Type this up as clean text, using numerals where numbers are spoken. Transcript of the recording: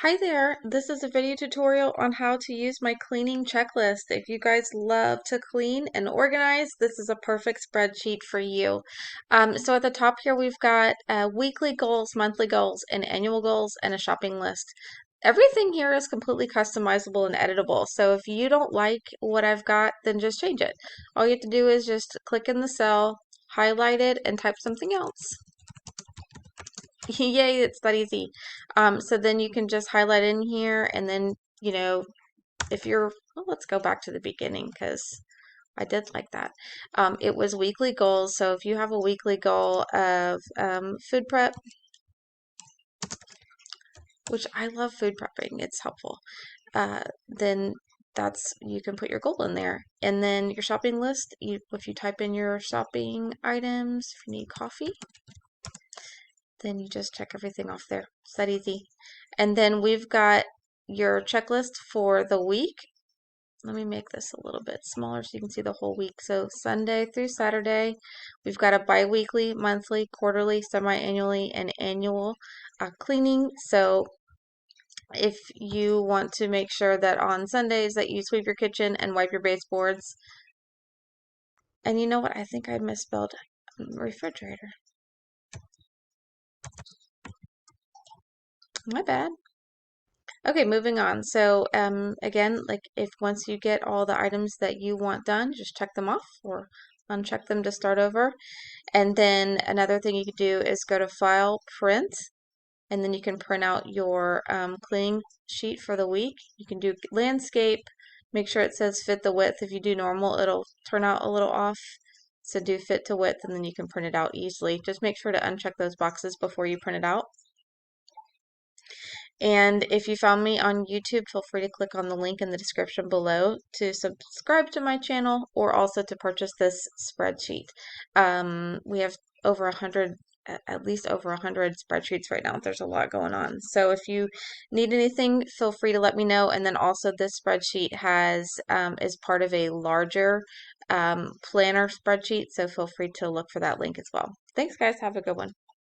Hi there, this is a video tutorial on how to use my cleaning checklist. If you guys love to clean and organize, this is a perfect spreadsheet for you. So at the top here, we've got weekly goals, monthly goals, and annual goals, and a shopping list. Everything here is completely customizable and editable. So if you don't like what I've got, then just change it. All you have to do is just click in the cell, highlight it, and type something else. Yay, it's that easy. So then you can just highlight in here and then, if you're, well, let's go back to the beginning because I did like that. It was weekly goals. So if you have a weekly goal of food prep, which I love food prepping, it's helpful, then you can put your goal in there. And then your shopping list, if you type in your shopping items, if you need coffee, then you just check everything off there. It's that easy. And then we've got your checklist for the week. Let me make this a little bit smaller so you can see the whole week. So Sunday through Saturday, we've got a bi-weekly, monthly, quarterly, semi-annually, and annual cleaning. So if you want to make sure that on Sundays that you sweep your kitchen and wipe your baseboards. And you know what? I think I misspelled refrigerator. My bad. Okay, moving on. So, again, like if once you get all the items that you want done, just check them off or uncheck them to start over. And then another thing you can do is go to File, Print, and then you can print out your cleaning sheet for the week. You can do landscape, make sure it says fit the width. If you do normal, it'll turn out a little off. So do fit to width, and then you can print it out easily. Just make sure to uncheck those boxes before you print it out. And if you found me on YouTube, feel free to click on the link in the description below to subscribe to my channel or also to purchase this spreadsheet. We have over 100, at least over 100 spreadsheets right now. There's a lot going on. So if you need anything, feel free to let me know. And then also this spreadsheet is part of a larger planner spreadsheet. So feel free to look for that link as well. Thanks, guys. Have a good one.